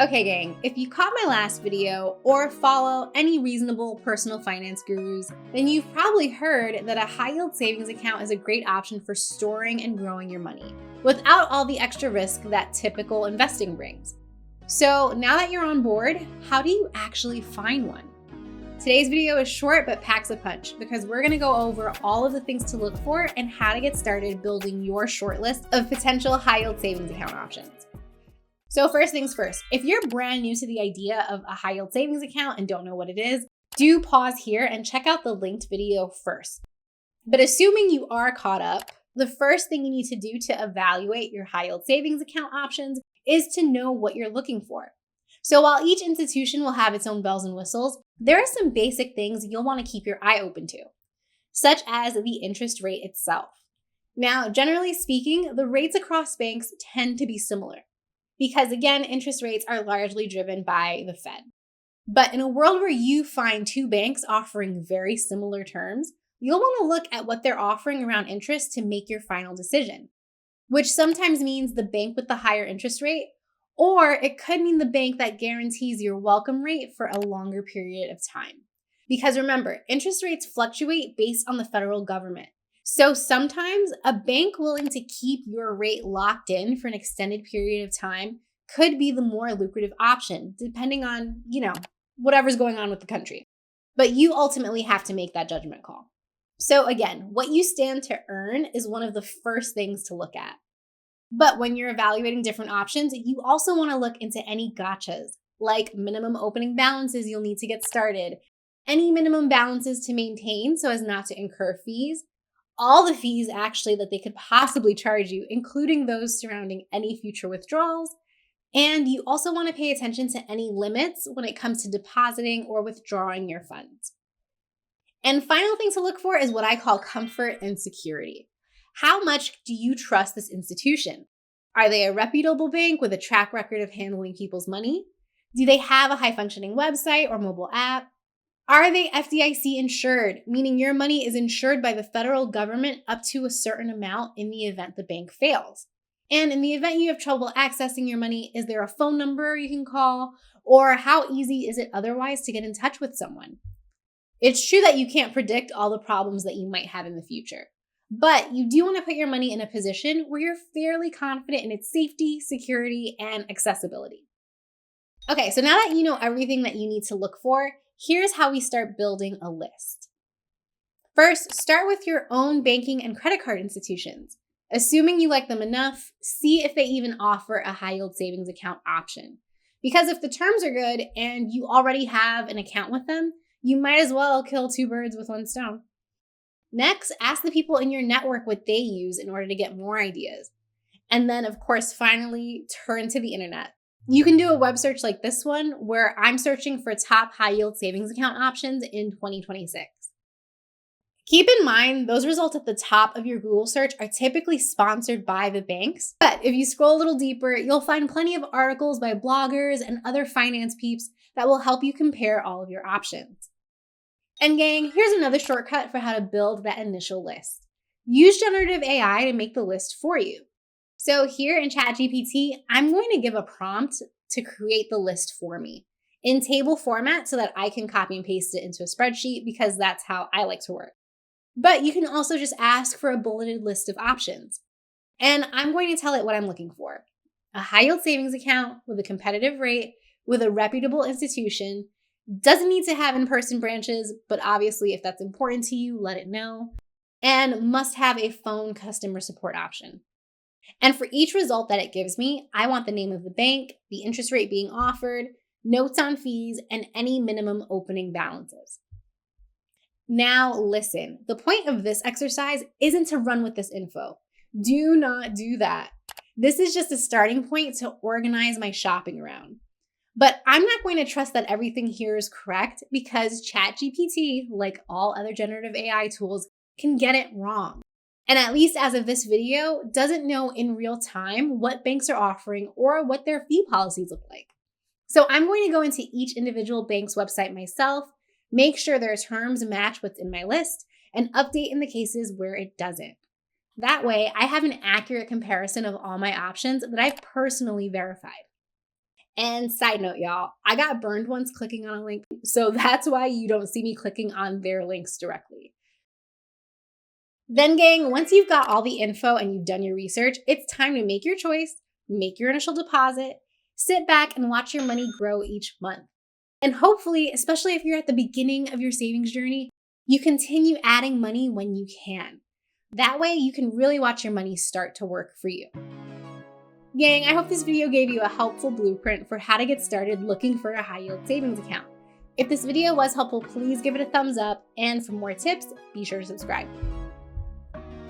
Okay, gang, if you caught my last video or follow any reasonable personal finance gurus, then you've probably heard that a high-yield savings account is a great option for storing and growing your money without all the extra risk that typical investing brings. So now that you're on board, how do you actually find one? Today's video is short but packs a punch because we're going to go over all of the things to look for and how to get started building your short list of potential high-yield savings account options. So first things first, if you're brand new to the idea of a high yield savings account and don't know what it is, do pause here and check out the linked video first. But assuming you are caught up, the first thing you need to do to evaluate your high yield savings account options is to know what you're looking for. So while each institution will have its own bells and whistles, there are some basic things you'll want to keep your eye open to, such as the interest rate itself. Now, generally speaking, the rates across banks tend to be similar, because again, interest rates are largely driven by the Fed. But in a world where you find two banks offering very similar terms, you'll want to look at what they're offering around interest to make your final decision, which sometimes means the bank with the higher interest rate, or it could mean the bank that guarantees your welcome rate for a longer period of time. Because remember, interest rates fluctuate based on the federal government. So sometimes a bank willing to keep your rate locked in for an extended period of time could be the more lucrative option, depending on, whatever's going on with the country. But you ultimately have to make that judgment call. So again, what you stand to earn is one of the first things to look at. But when you're evaluating different options, you also want to look into any gotchas, like minimum opening balances you'll need to get started, any minimum balances to maintain so as not to incur fees, all the fees actually that they could possibly charge you, including those surrounding any future withdrawals. And you also want to pay attention to any limits when it comes to depositing or withdrawing your funds. And final thing to look for is what I call comfort and security. How much do you trust this institution? Are they a reputable bank with a track record of handling people's money? Do they have a high-functioning website or mobile app? Are they FDIC insured, meaning your money is insured by the federal government up to a certain amount in the event the bank fails? And in the event you have trouble accessing your money, is there a phone number you can call? Or how easy is it otherwise to get in touch with someone? It's true that you can't predict all the problems that you might have in the future, but you do want to put your money in a position where you're fairly confident in its safety, security, and accessibility. Okay, so now that you know everything that you need to look for, here's how we start building a list. First, start with your own banking and credit card institutions. Assuming you like them enough, see if they even offer a high-yield savings account option. Because if the terms are good and you already have an account with them, you might as well kill two birds with one stone. Next, ask the people in your network what they use in order to get more ideas. And then, of course, finally, turn to the internet. You can do a web search like this one, where I'm searching for top high-yield savings account options in 2026. Keep in mind, those results at the top of your Google search are typically sponsored by the banks. But if you scroll a little deeper, you'll find plenty of articles by bloggers and other finance peeps that will help you compare all of your options. And gang, here's another shortcut for how to build that initial list. Use generative AI to make the list for you. So here in ChatGPT, I'm going to give a prompt to create the list for me in table format so that I can copy and paste it into a spreadsheet because that's how I like to work. But you can also just ask for a bulleted list of options. And I'm going to tell it what I'm looking for. A high-yield savings account with a competitive rate with a reputable institution. Doesn't need to have in-person branches, but obviously if that's important to you, let it know. And must have a phone customer support option. And for each result that it gives me, I want the name of the bank, the interest rate being offered, notes on fees, and any minimum opening balances. Now listen, the point of this exercise isn't to run with this info. Do not do that. This is just a starting point to organize my shopping around. But I'm not going to trust that everything here is correct because ChatGPT, like all other generative AI tools, can get it wrong. And at least as of this video, doesn't know in real time what banks are offering or what their fee policies look like. So I'm going to go into each individual bank's website myself, make sure their terms match what's in my list, and update in the cases where it doesn't. That way, I have an accurate comparison of all my options that I've personally verified. And side note, y'all, I got burned once clicking on a link, so that's why you don't see me clicking on their links directly. Then, gang, once you've got all the info and you've done your research, it's time to make your choice, make your initial deposit, sit back and watch your money grow each month. And hopefully, especially if you're at the beginning of your savings journey, you continue adding money when you can. That way, you can really watch your money start to work for you. Gang, I hope this video gave you a helpful blueprint for how to get started looking for a high-yield savings account. If this video was helpful, please give it a thumbs up, and for more tips, be sure to subscribe.